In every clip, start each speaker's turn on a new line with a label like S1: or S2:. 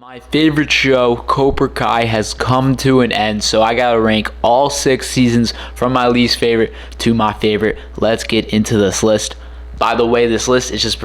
S1: My favorite show, Cobra Kai, has come to an end, so I gotta rank all 6 seasons from my least favorite to my favorite. Let's get into this list. By the way, this list is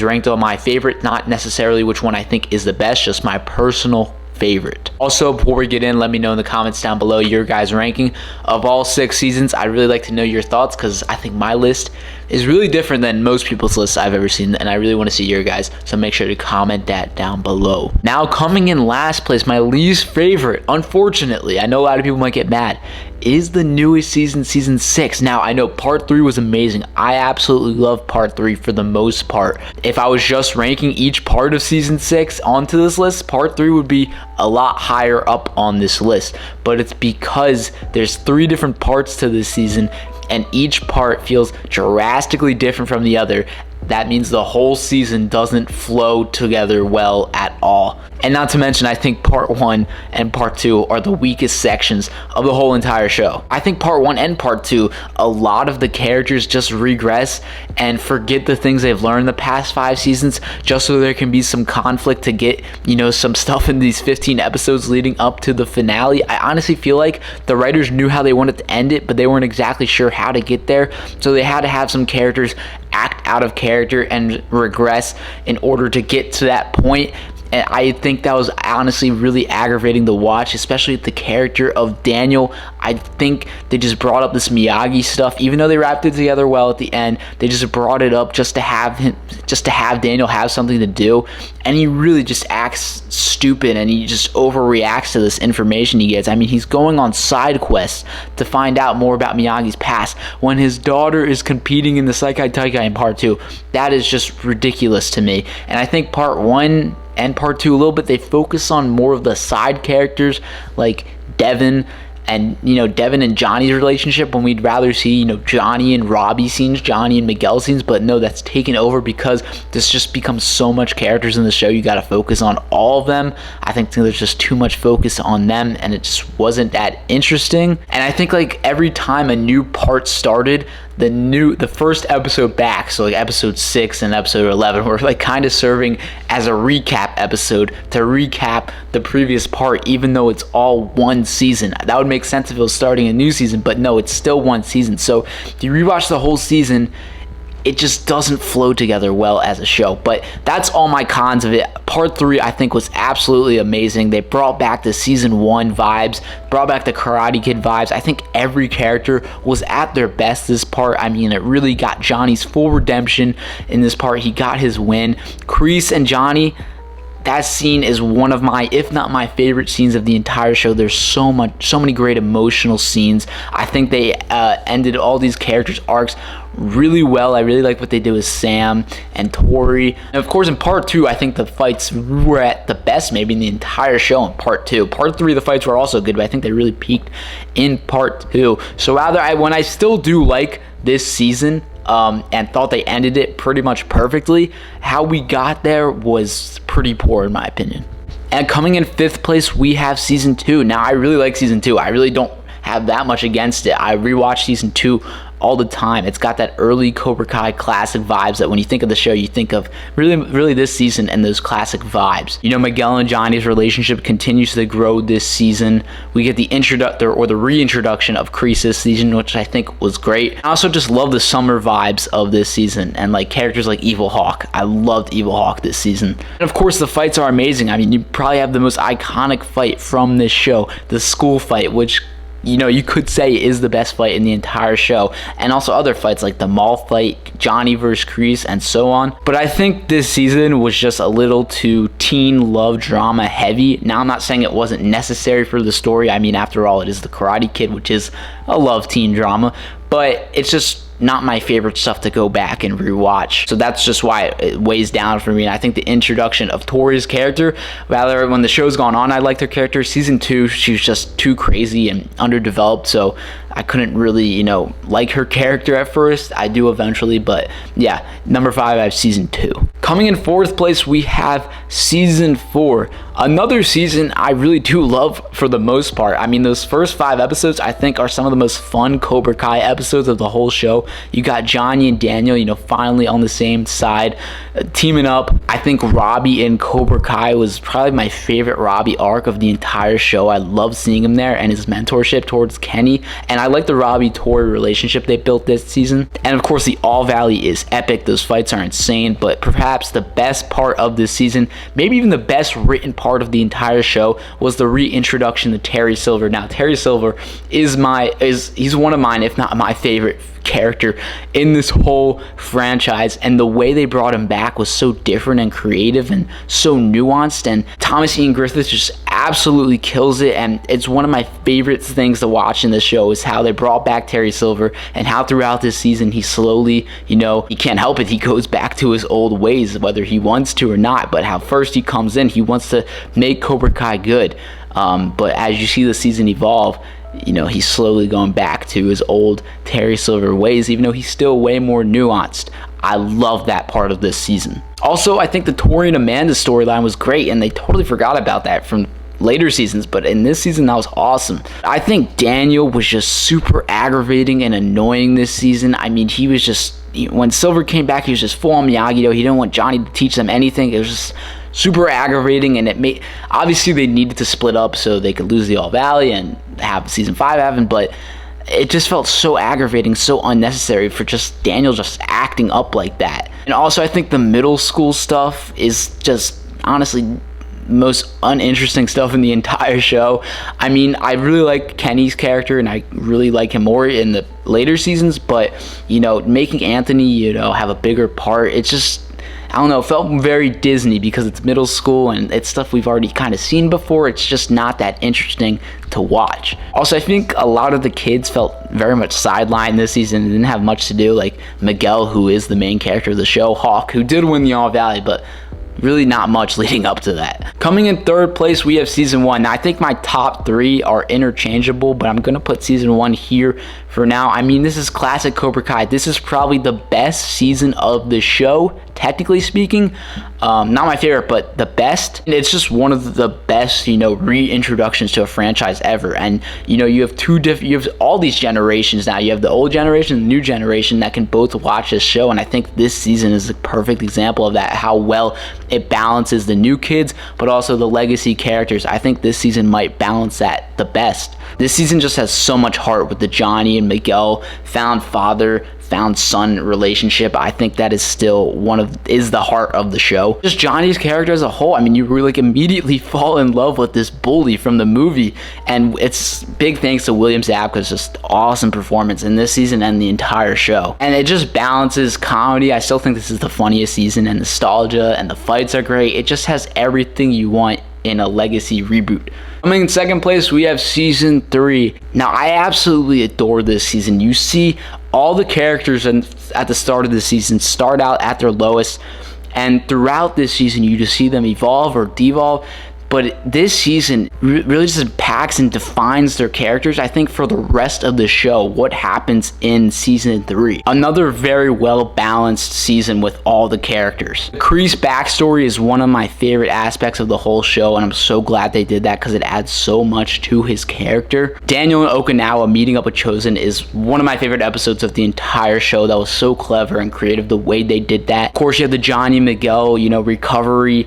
S1: ranked on my favorite, not necessarily which one I think is the best, just my personal favorite. Also, before we get in, let me know in the comments down below your guys' ranking of all 6 seasons. I'd really like to know your thoughts because I think my list is really different than most people's lists I've ever seen, and I really want to see your guys, so make sure to comment that down below. Now, coming in last place, my least favorite, unfortunately, I know a lot of people might get mad, is the newest season, season 6. Now, I know part 3 was amazing. I absolutely love part 3 for the most part. If I was just ranking each part of season 6 onto this list, part 3 would be a lot higher up on this list, but it's because there's 3 different parts to this season and each part feels drastically different from the other. That means the whole season doesn't flow together well at all. And not to mention, I think part 1 and part 2 are the weakest sections of the whole entire show. I think part 1 and part 2, a lot of the characters just regress and forget the things they've learned the past 5 seasons just so there can be some conflict to get, some stuff in these 15 episodes leading up to the finale. I honestly feel like the writers knew how they wanted to end it, but they weren't exactly sure how to get there. So they had to have some characters act out of character and regress in order to get to that point. And I think that was honestly really aggravating to watch, especially with the character of Daniel. I think they just brought up this Miyagi stuff, even though they wrapped it together well at the end. They just brought it up just to have Daniel have something to do, and he really just acts stupid and he just overreacts to this information he gets. I mean, he's going on side quests to find out more about Miyagi's past when his daughter is competing in the Seikai Taikai in part 2. That is just ridiculous to me. And I think part 1 and part 2 a little bit, they focus on more of the side characters like Devin and Devin and Johnny's relationship, when we'd rather see Johnny and Robbie scenes, Johnny and Miguel scenes. But no, that's taken over because this just becomes so much characters in the show. You got to focus on all of them. I think there's just too much focus on them, and it just wasn't that interesting. And I think like every time a new part started, the first episode back, so like episode 6 and episode 11 were like kind of serving as a recap episode to recap the previous part, even though it's all one season. That would make sense if it was starting a new season, but no, it's still one season. So if you rewatch the whole season, it just doesn't flow together well as a show. But that's all my cons of it. Part 3, I think, was absolutely amazing. They brought back the season 1 vibes, brought back the Karate Kid vibes. I think every character was at their best this part. I mean, it really got Johnny's full redemption in this part. He got his win. Kreese and Johnny, that scene is one of my, if not my favorite scenes of the entire show. There's so many great emotional scenes. I think they ended all these characters' arcs really well. I really like what they did with Sam and Tori. And of course, in part 2, I think the fights were at the best maybe in the entire show in part 2. Part 3, the fights were also good, but I think they really peaked in part 2. So when I still do like this season, and thought they ended it pretty much perfectly, how we got there was pretty poor in my opinion. And coming in 5th place, we have season 2. Now, I really like season 2. I really don't have that much against it. I rewatch season 2 all the time. It's got that early Cobra Kai classic vibes that when you think of the show, you think of really this season and those classic vibes. Miguel and Johnny's relationship continues to grow this season. We get the reintroduction of Kreese this season, which I think was great. I also just love the summer vibes of this season and like characters like Evil Hawk. I loved Evil Hawk this season. And of course, the fights are amazing. I mean, you probably have the most iconic fight from this show, the school fight, which you could say is the best fight in the entire show, and also other fights like the mall fight, Johnny versus Kreese, and so on. But I think this season was just a little too teen love drama heavy. Now, I'm not saying it wasn't necessary for the story. I mean, after all, it is the Karate Kid, which is a love teen drama, but it's just not my favorite stuff to go back and rewatch. So that's just why it weighs down for me. And I think the introduction of Tori's character, rather when the show's gone on, I liked her character. Season 2, she was just too crazy and underdeveloped. So I couldn't really, like her character at first. I do eventually, but yeah, number 5, I have season 2. Coming in 4th place, we have season 4. Another season I really do love for the most part. I mean, those first 5 episodes I think are some of the most fun Cobra Kai episodes of the whole show. You got Johnny and Daniel, finally on the same side, teaming up. I think Robbie in Cobra Kai was probably my favorite Robbie arc of the entire show. I love seeing him there and his mentorship towards Kenny. And I like the Robbie-Tori relationship they built this season. And of course, the All Valley is epic. Those fights are insane. But perhaps the best part of this season, maybe even the best written part of the entire show, was the reintroduction to Terry Silver. Now, Terry Silver he's one of mine, if not my favorite character in this whole franchise, and the way they brought him back was so different and creative and so nuanced, and Thomas Ian Griffith just absolutely kills it. And it's one of my favorite things to watch in the show is how they brought back Terry Silver, and how throughout this season he slowly, he can't help it, he goes back to his old ways whether he wants to or not. But how first he comes in, he wants to make Cobra Kai good, but as you see the season evolve, he's slowly going back to his old Terry Silver ways, even though he's still way more nuanced. I love that part of this season. Also, I think the Tori and Amanda storyline was great, and they totally forgot about that from later seasons, but in this season, that was awesome. I think Daniel was just super aggravating and annoying this season. I mean, he was just, when Silver came back, he was just full on Miyagi-Do. He didn't want Johnny to teach them anything. It was just super aggravating, and obviously they needed to split up so they could lose the All Valley and have season 5 happen, but it just felt so aggravating, so unnecessary for just Daniel just acting up like that. And also, I think the middle school stuff is just honestly most uninteresting stuff in the entire show. I mean, I really like Kenny's character, and I really like him more in the later seasons, but making Anthony have a bigger part, it's just, I don't know, it felt very Disney because it's middle school and it's stuff we've already kind of seen before. It's just not that interesting to watch. Also, I think a lot of the kids felt very much sidelined this season and didn't have much to do, like Miguel, who is the main character of the show, Hawk, who did win the All Valley, but really not much leading up to that. Coming in 3rd place, we have season 1. Now, I think my top 3 are interchangeable, but I'm gonna put season 1 here for now. I mean, this is classic Cobra Kai. This is probably the best season of the show, technically speaking. Not my favorite, but the best. And it's just one of the best, reintroductions to a franchise ever. And you have all these generations now. You have the old generation and the new generation that can both watch this show, and I think this season is a perfect example of that, how well it balances the new kids but also the legacy characters. I think this season might balance that the best. This season just has so much heart with the Johnny and Miguel found father, found son relationship. I think that is still is the heart of the show. Just Johnny's character as a whole. I mean, you really immediately fall in love with this bully from the movie, and it's big thanks to William Zabka's just awesome performance in this season and the entire show. And it just balances comedy. I still think this is the funniest season, and nostalgia, and the fights are great. It just has everything you want in a legacy reboot. Coming in 2nd place, we have season 3. Now, I absolutely adore this season. You see all the characters at the start of the season start out at their lowest, and throughout this season you just see them evolve or devolve. But this season really just unpacks and defines their characters, I think, for the rest of the show, what happens in season 3. Another very well balanced season with all the characters. Kree's backstory is one of my favorite aspects of the whole show, and I'm so glad they did that because it adds so much to his character. Daniel and Okinawa meeting up with Chosen is one of my favorite episodes of the entire show. That was so clever and creative the way they did that. Of course, you have the Johnny Miguel, recovery.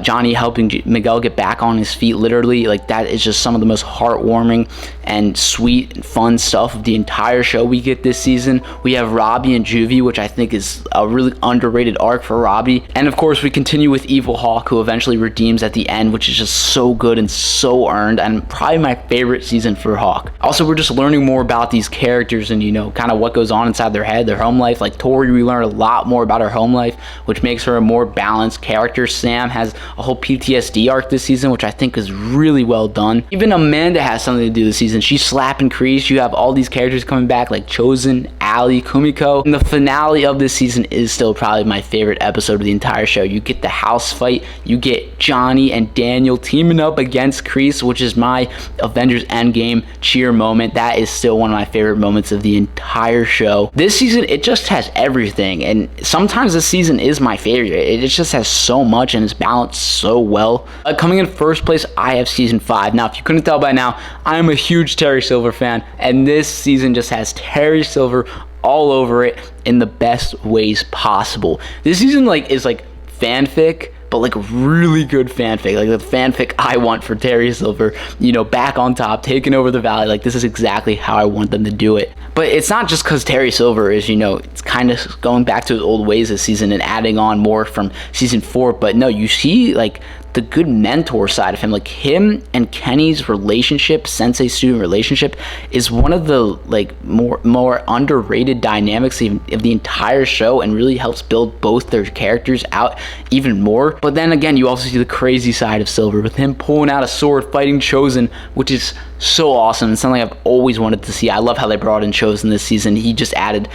S1: Johnny helping Miguel get back on his feet, literally, like, that is just some of the most heartwarming and sweet and fun stuff of the entire show we get this season. We have Robbie and Juvie, which I think is a really underrated arc for Robbie. And of course, we continue with Evil Hawk, who eventually redeems at the end, which is just so good and so earned, and probably my favorite season for Hawk. Also, we're just learning more about these characters and, kind of what goes on inside their head, their home life. Like Tori, we learn a lot more about her home life, which makes her a more balanced character. Sam has a whole PTSD arc this season, which I think is really well done. Even Amanda has something to do this season. She's slapping Kreese. You have all these characters coming back like Chosen, Ali, Kumiko. And the finale of this season is still probably my favorite episode of the entire show. You get the house fight. You get Johnny and Daniel teaming up against Kreese, which is my Avengers Endgame cheer moment. That is still one of my favorite moments of the entire show. This season, it just has everything, and sometimes this season is my favorite. It just has so much and it's balanced so well. Coming in first place, I have season 5. Now, if you couldn't tell by now, I'm a huge Terry Silver fan, and this season just has Terry Silver all over it in the best ways possible. This season is like fanfic, but like really good fanfic, like the fanfic I want for Terry Silver, you know, back on top, taking over the valley. Like, this is exactly how I want them to do it. But it's not just because Terry Silver is, you know, it's kind of going back to his old ways this season and adding on more from season 4, but no, you see like the good mentor side of him. Like, him and Kenny's relationship, sensei student relationship, is one of the like more underrated dynamics of the entire show, and really helps build both their characters out even more. But then again, you also see the crazy side of Silver with him pulling out a sword, fighting Chosen, which is so awesome. It's something I've always wanted to see. I love how they brought in Chosen this season. He just added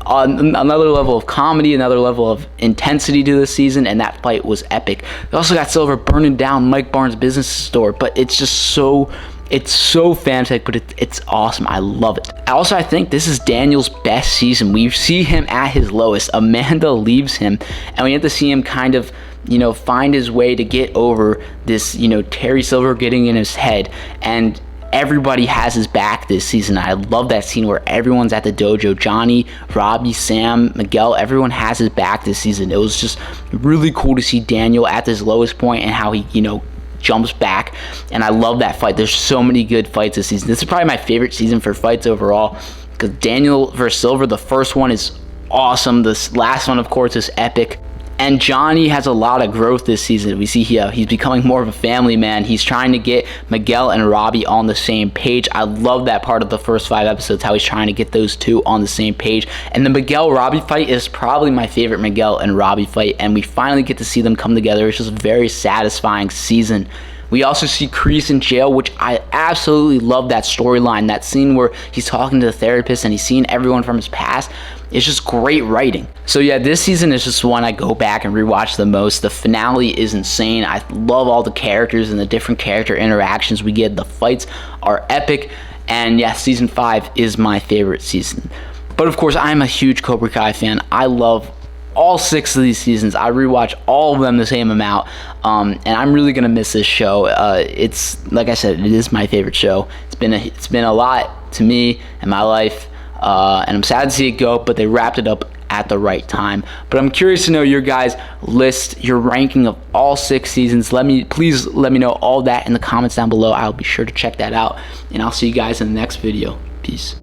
S1: another level of comedy, another level of intensity to this season, and that fight was epic. They also got Silver burning down Mike Barnes' business store, but it's just so fanfic, but it's awesome. I love it. Also, I think this is Daniel's best season. We see him at his lowest. Amanda leaves him, and we have to see him kind of, you know, find his way to get over this, you know, Terry Silver getting in his head, and everybody has his back this season. I love that scene where everyone's at the dojo. Johnny, Robbie, Sam, Miguel, everyone has his back this season. It was just really cool to see Daniel at this lowest point and how he, you know, jumps back. And I love that fight. There's so many good fights this season. This is probably my favorite season for fights overall, because Daniel versus Silver, the first one is awesome. This last one, of course, is epic. And Johnny has a lot of growth this season. We see he's becoming more of a family man. He's trying to get Miguel and Robbie on the same page. I love that part of the first 5 episodes, how he's trying to get those two on the same page. And the Miguel-Robbie fight is probably my favorite Miguel and Robbie fight, and we finally get to see them come together. It's just a very satisfying season. We also see Kreese in jail, which I absolutely love that storyline. That scene where he's talking to the therapist and he's seeing everyone from his past. It's just great writing. So yeah, this season is just one I go back and rewatch the most. The finale is insane. I love all the characters and the different character interactions we get. The fights are epic. And yeah, season 5 is my favorite season. But of course, I'm a huge Cobra Kai fan. I love all 6 of these seasons. I rewatch all of them the same amount, and I'm really gonna miss this show. It's, like I said, it is my favorite show. It's been a lot to me in my life, and I'm sad to see it go, but they wrapped it up at the right time. But I'm curious to know your guys' list, your ranking of all 6 seasons. Please let me know all that in the comments down below. I'll be sure to check that out, and I'll see you guys in the next video. Peace.